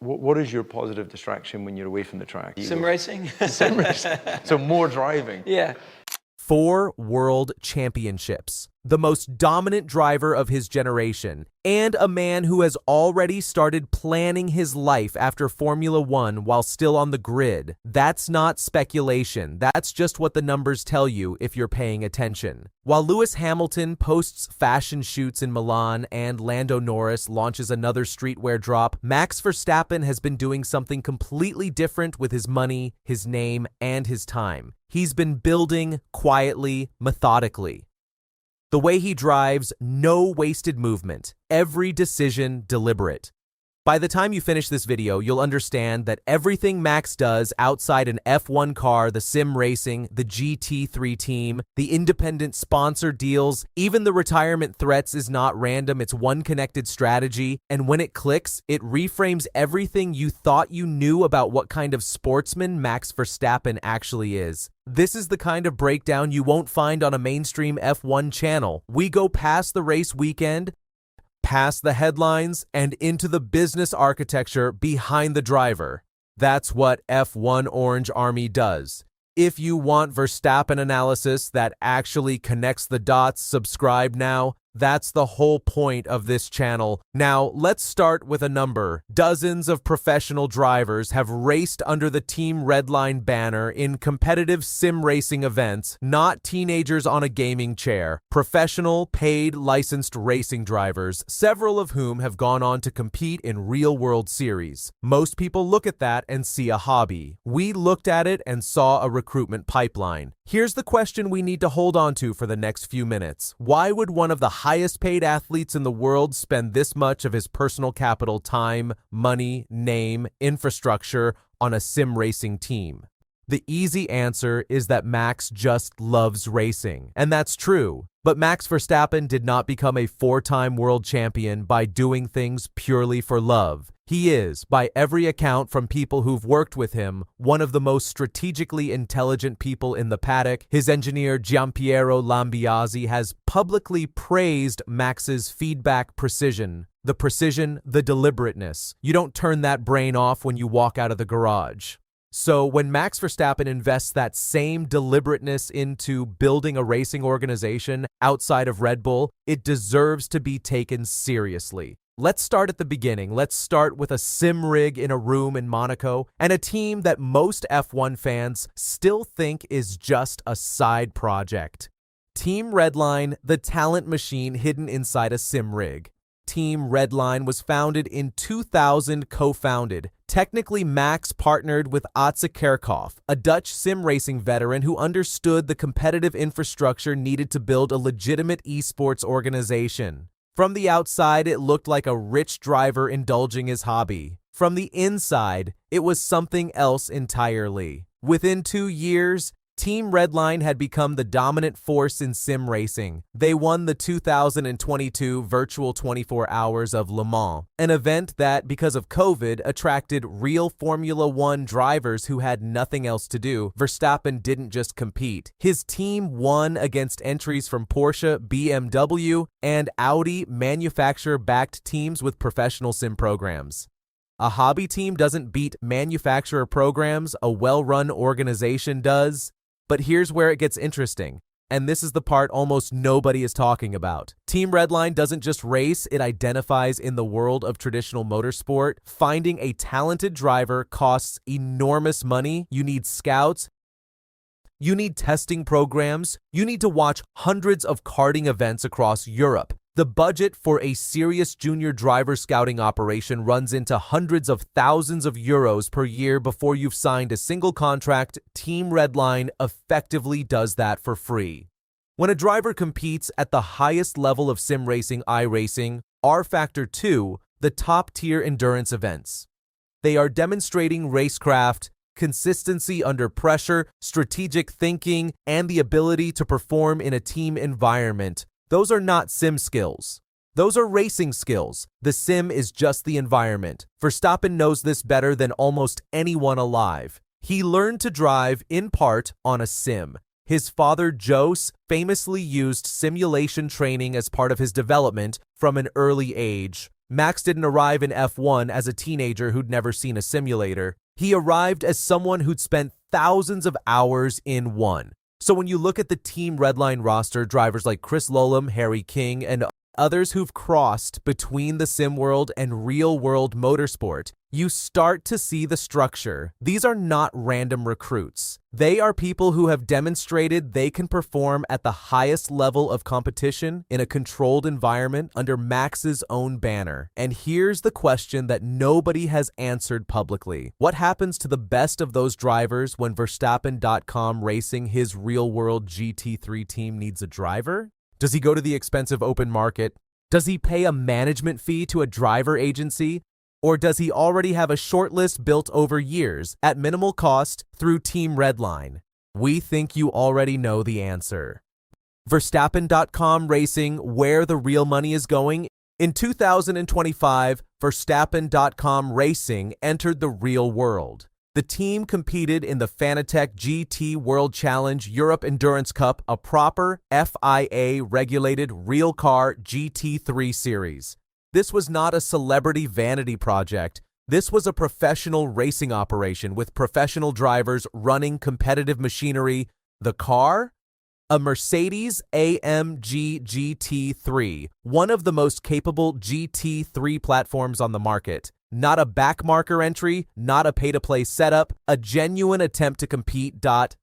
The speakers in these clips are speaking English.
What is your positive distraction when you're away from the track? Sim racing? Sim racing. So more driving. Yeah. 4 world championships, the most dominant driver of his generation, and a man who has already started planning his life after Formula One while still on the grid. That's not speculation. That's just what the numbers tell you if you're paying attention. While Lewis Hamilton posts fashion shoots in Milan and Lando Norris launches another streetwear drop, Max Verstappen has been doing something completely different with his money, his name, and his time. He's been building quietly, methodically. The way he drives, no wasted movement. Every decision deliberate. By the time you finish this video, you'll understand that everything Max does outside an F1 car, the sim racing, the GT3 team, the independent sponsor deals, even the retirement threats is not random, it's one connected strategy, and when it clicks, it reframes everything you thought you knew about what kind of sportsman Max Verstappen actually is. This is the kind of breakdown you won't find on a mainstream F1 channel. We go past the race weekend, past the headlines, and into the business architecture behind the driver. That's what F1 Orange Army does. If you want Verstappen analysis that actually connects the dots, subscribe now. That's the whole point of this channel. Now, let's start with a number. Dozens of professional drivers have raced under the Team Redline banner in competitive sim racing events, not teenagers on a gaming chair. Professional, paid, licensed racing drivers, several of whom have gone on to compete in real-world series. Most people look at that and see a hobby. We looked at it and saw a recruitment pipeline. Here's the question we need to hold on to for the next few minutes. Why would one of the highest paid athletes in the world spend this much of his personal capital, time, money, name, infrastructure on a sim racing team? The easy answer is that Max just loves racing. And that's true. But Max Verstappen did not become a 4-time world champion by doing things purely for love. He is, by every account from people who've worked with him, one of the most strategically intelligent people in the paddock. His engineer Giampiero Lambiase has publicly praised Max's feedback precision. The precision, the deliberateness. You don't turn that brain off when you walk out of the garage. So when Max Verstappen invests that same deliberateness into building a racing organization outside of Red Bull, it deserves to be taken seriously. Let's start at the beginning. Let's start with a sim rig in a room in Monaco and a team that most F1 fans still think is just a side project. Team Redline, the talent machine hidden inside a sim rig. Team Redline was founded in 2000, co-founded. Technically, Max partnered with Atze Kerkhoff, a Dutch sim racing veteran who understood the competitive infrastructure needed to build a legitimate esports organization. From the outside, it looked like a rich driver indulging his hobby. From the inside, it was something else entirely. Within 2 years, Team Redline had become the dominant force in sim racing. They won the 2022 virtual 24 Hours of Le Mans, an event that, because of COVID, attracted real Formula One drivers who had nothing else to do. Verstappen didn't just compete. His team won against entries from Porsche, BMW, and Audi, manufacturer-backed teams with professional sim programs. A hobby team doesn't beat manufacturer programs, a well-run organization does. But here's where it gets interesting, and this is the part almost nobody is talking about. Team Redline doesn't just race, it identifies in the world of traditional motorsport. Finding a talented driver costs enormous money. You need scouts, you need testing programs, you need to watch hundreds of karting events across Europe. The budget for a serious junior driver scouting operation runs into hundreds of thousands of euros per year before you've signed a single contract. Team Redline effectively does that for free. When a driver competes at the highest level of sim racing, iRacing, R-Factor 2, the top-tier endurance events, they are demonstrating racecraft, consistency under pressure, strategic thinking, and the ability to perform in a team environment. Those are not sim skills. Those are racing skills. The sim is just the environment. Verstappen knows this better than almost anyone alive. He learned to drive, in part, on a sim. His father, Jos, famously used simulation training as part of his development from an early age. Max didn't arrive in F1 as a teenager who'd never seen a simulator. He arrived as someone who'd spent thousands of hours in one. So when you look at the Team Redline roster, drivers like Chris Lolum, Harry King, and others who've crossed between the sim world and real-world motorsport, you start to see the structure. These are not random recruits. They are people who have demonstrated they can perform at the highest level of competition in a controlled environment under Max's own banner. And here's the question that nobody has answered publicly. What happens to the best of those drivers when Verstappen.com Racing, his real-world GT3 team, needs a driver? Does he go to the expensive open market? Does he pay a management fee to a driver agency? Or does he already have a shortlist built over years at minimal cost through Team Redline? We think you already know the answer. Verstappen.com Racing, where the real money is going. In 2025, Verstappen.com Racing entered the real world. The team competed in the Fanatec GT World Challenge Europe Endurance Cup, a proper FIA-regulated real car GT3 series. This was not a celebrity vanity project. This was a professional racing operation with professional drivers running competitive machinery. The car? A Mercedes-AMG GT3, one of the most capable GT3 platforms on the market. Not a backmarker entry, not a pay-to-play setup, a genuine attempt to compete.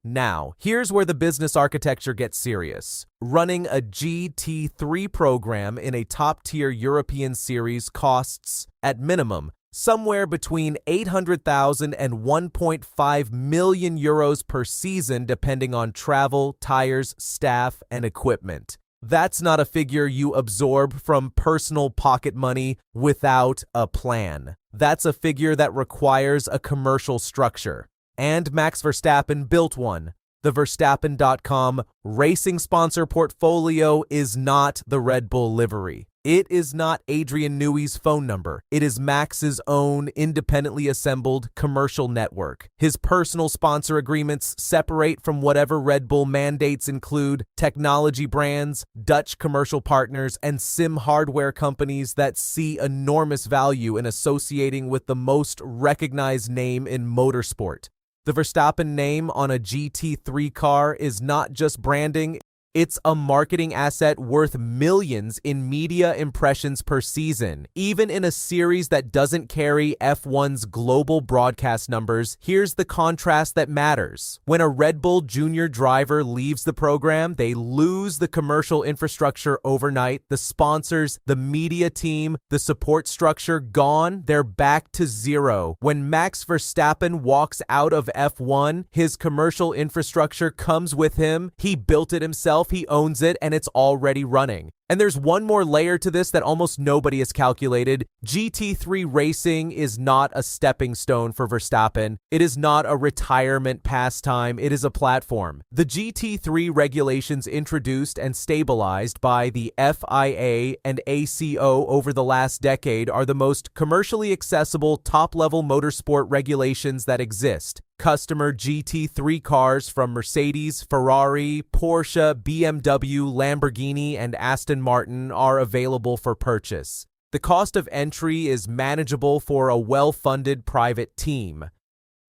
Now, here's where the business architecture gets serious. Running a GT3 program in a top-tier European series costs, at minimum, somewhere between 800,000 and 1.5 million euros per season, depending on travel, tires, staff, and equipment. That's not a figure you absorb from personal pocket money without a plan. That's a figure that requires a commercial structure. And Max Verstappen built one. The Verstappen.com Racing sponsor portfolio is not the Red Bull livery. It is not Adrian Newey's phone number. It is Max's own independently assembled commercial network. His personal sponsor agreements separate from whatever Red Bull mandates include technology brands, Dutch commercial partners, and sim hardware companies that see enormous value in associating with the most recognized name in motorsport. The Verstappen name on a GT3 car is not just branding. It's a marketing asset worth millions in media impressions per season. Even in a series that doesn't carry F1's global broadcast numbers, here's the contrast that matters. When a Red Bull junior driver leaves the program, they lose the commercial infrastructure overnight, the sponsors, the media team, the support structure gone, they're back to zero. When Max Verstappen walks out of F1, his commercial infrastructure comes with him. He built it himself. He owns it, and it's already running. And there's one more layer to this that almost nobody has calculated. GT3 racing is not a stepping stone for Verstappen. It is not a retirement pastime. It is a platform. The GT3 regulations introduced and stabilized by the FIA and ACO over the last decade are the most commercially accessible top-level motorsport regulations that exist. Customer GT3 cars from Mercedes, Ferrari, Porsche, BMW, Lamborghini, and Aston Martin are available for purchase. The cost of entry is manageable for a well-funded private team.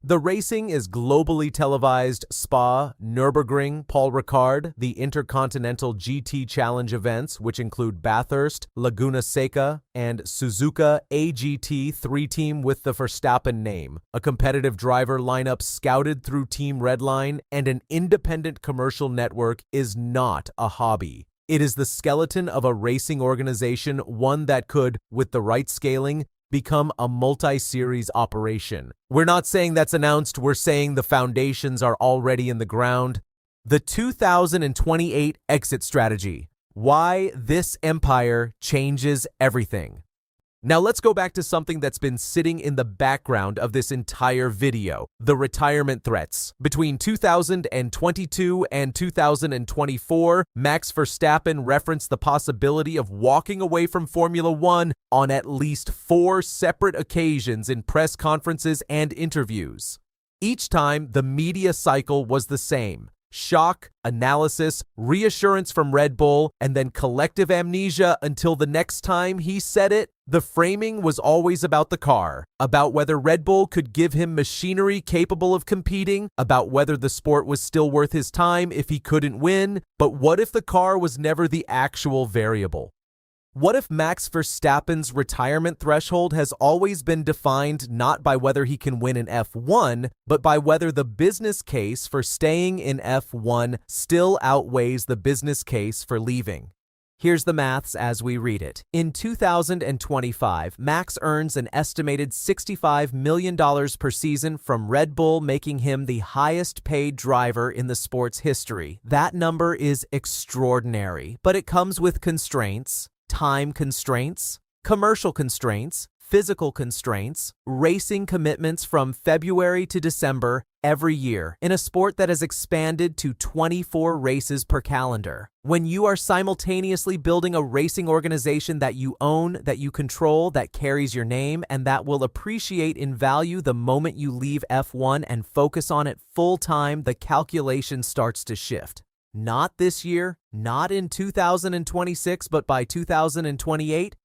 The racing is globally televised. Spa, Nürburgring, Paul Ricard, the Intercontinental GT Challenge events, which include Bathurst, Laguna Seca, and Suzuka AGT 3-team with the Verstappen name, a competitive driver lineup scouted through Team Redline, and an independent commercial network is not a hobby. It is the skeleton of a racing organization, one that could, with the right scaling, become a multi-series operation. We're not saying that's announced, we're saying the foundations are already in the ground. The 2028 exit strategy. Why this empire changes everything. Now let's go back to something that's been sitting in the background of this entire video, the retirement threats. Between 2022 and 2024, Max Verstappen referenced the possibility of walking away from Formula One on at least 4 separate occasions in press conferences and interviews. Each time, the media cycle was the same. Shock, analysis, reassurance from Red Bull, and then collective amnesia until the next time he said it, The framing was always about the car, about whether Red Bull could give him machinery capable of competing, about whether the sport was still worth his time if he couldn't win, but what if the car was never the actual variable? What if Max Verstappen's retirement threshold has always been defined not by whether he can win in F1, but by whether the business case for staying in F1 still outweighs the business case for leaving? Here's the maths as we read it. In 2025, Max earns an estimated $65 million per season from Red Bull, making him the highest paid driver in the sport's history. That number is extraordinary, but it comes with constraints. Time constraints, commercial constraints, physical constraints, racing commitments from February to December every year in a sport that has expanded to 24 races per calendar. When you are simultaneously building a racing organization that you own, that you control, that carries your name, and that will appreciate in value the moment you leave F1 and focus on it full time, the calculation starts to shift. Not this year, not in 2026, but by 2028,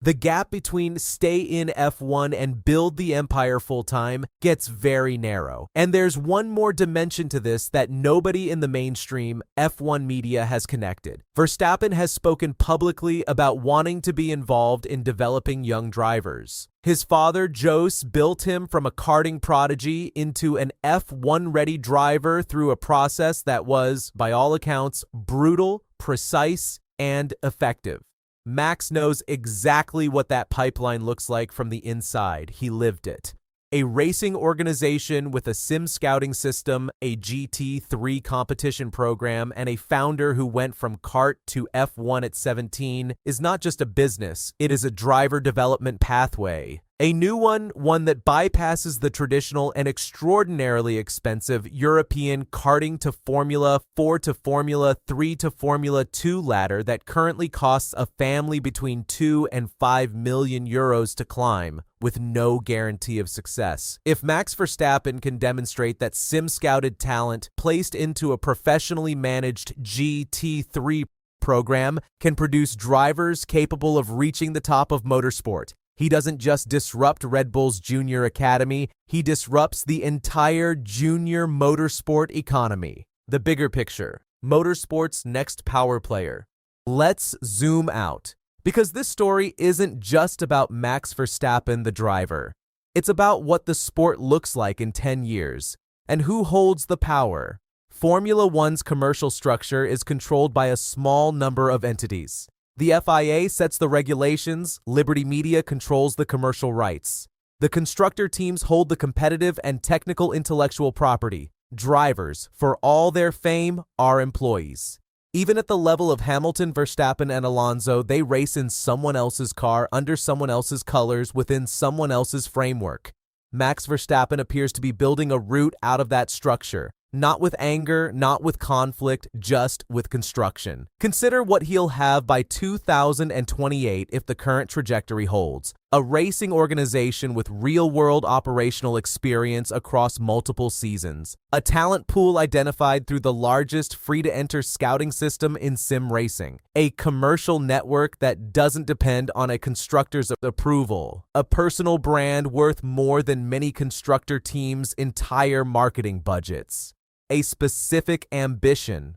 the gap between stay in F1 and build the empire full-time gets very narrow. And there's one more dimension to this that nobody in the mainstream F1 media has connected. Verstappen has spoken publicly about wanting to be involved in developing young drivers. His father, Jos, built him from a karting prodigy into an F1-ready driver through a process that was, by all accounts, brutal, precise, and effective. Max knows exactly what that pipeline looks like from the inside. He lived it. A racing organization with a sim scouting system, a GT3 competition program, and a founder who went from kart to F1 at 17 is not just a business, it is a driver development pathway. A new one that bypasses the traditional and extraordinarily expensive European karting to Formula 4 to Formula 3 to Formula 2 ladder that currently costs a family between 2 and 5 million euros to climb, with no guarantee of success. If Max Verstappen can demonstrate that sim-scouted talent placed into a professionally managed GT3 program can produce drivers capable of reaching the top of motorsport, he doesn't just disrupt Red Bull's junior academy, he disrupts the entire junior motorsport economy. The bigger picture, motorsport's next power player. Let's zoom out, because this story isn't just about Max Verstappen, the driver. It's about what the sport looks like in 10 years, and who holds the power. Formula One's commercial structure is controlled by a small number of entities. The FIA sets the regulations, Liberty Media controls the commercial rights. The constructor teams hold the competitive and technical intellectual property. Drivers, for all their fame, are employees. Even at the level of Hamilton, Verstappen, and Alonso, they race in someone else's car, under someone else's colors, within someone else's framework. Max Verstappen appears to be building a route out of that structure. Not with anger, not with conflict, just with construction. Consider what he'll have by 2028 if the current trajectory holds. A racing organization with real-world operational experience across multiple seasons. A talent pool identified through the largest free-to-enter scouting system in sim racing. A commercial network that doesn't depend on a constructor's approval. A personal brand worth more than many constructor teams' entire marketing budgets. A specific ambition.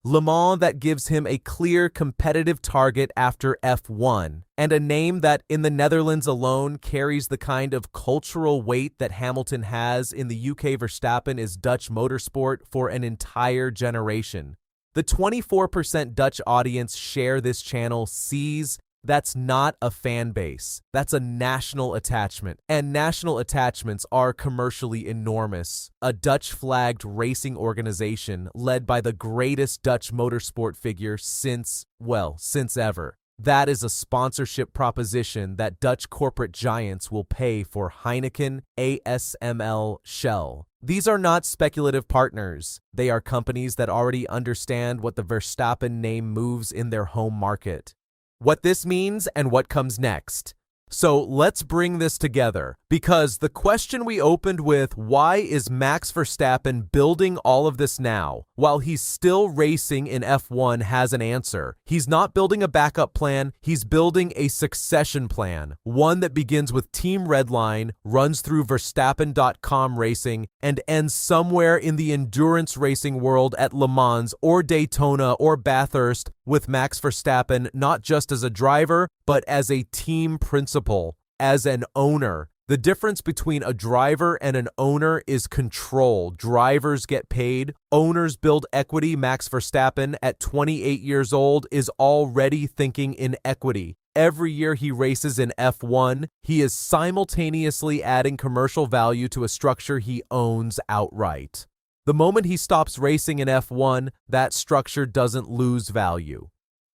Le Mans that gives him a clear competitive target after F1, and a name that in the Netherlands alone carries the kind of cultural weight that Hamilton has in the UK. Verstappen is Dutch motorsport for an entire generation. The 24% Dutch audience share this channel sees that's not a fan base. That's a national attachment. And national attachments are commercially enormous. A Dutch-flagged racing organization led by the greatest Dutch motorsport figure since ever. That is a sponsorship proposition that Dutch corporate giants will pay for Heineken, ASML, Shell. These are not speculative partners. They are companies that already understand what the Verstappen name moves in their home market. What this means and what comes next. So let's bring this together, Because the question we opened with, why is Max Verstappen building all of this now, while he's still racing in F1, has an answer. He's not building a backup plan, he's building a succession plan, one that begins with Team Redline, runs through Verstappen.com racing, and ends somewhere in the endurance racing world at Le Mans or Daytona or Bathurst, with Max Verstappen not just as a driver, but as a team principal, as an owner. The difference between a driver and an owner is control. Drivers get paid. Owners build equity. Max Verstappen, at 28 years old, is already thinking in equity. Every year he races in F1, he is simultaneously adding commercial value to a structure he owns outright. The moment he stops racing in F1, that structure doesn't lose value.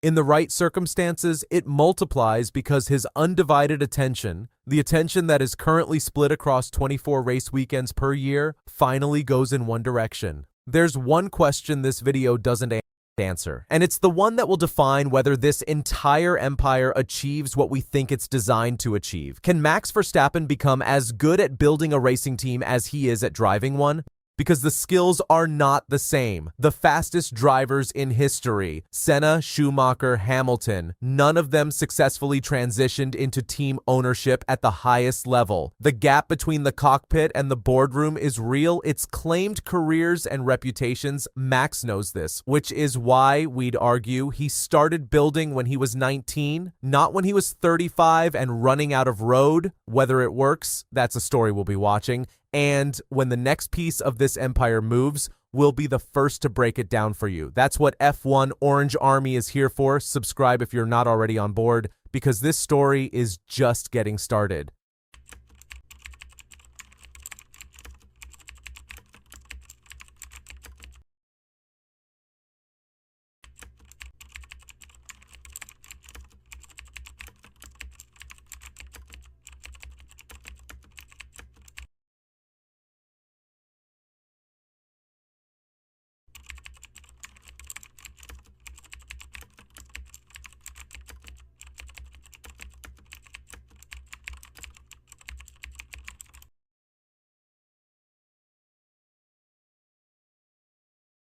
In the right circumstances, it multiplies because his undivided attention, the attention that is currently split across 24 race weekends per year, finally goes in one direction. There's one question this video doesn't answer, and it's the one that will define whether this entire empire achieves what we think it's designed to achieve. Can Max Verstappen become as good at building a racing team as he is at driving one? Because the skills are not the same. The fastest drivers in history, Senna, Schumacher, Hamilton, none of them successfully transitioned into team ownership at the highest level. The gap between the cockpit and the boardroom is real. It's claimed careers and reputations. Max knows this, which is why we'd argue he started building when he was 19, not when he was 35 and running out of road. Whether it works, that's a story we'll be watching. And when the next piece of this empire moves, we'll be the first to break it down for you. That's what F1 Orange Army is here for. Subscribe if you're not already on board, because this story is just getting started.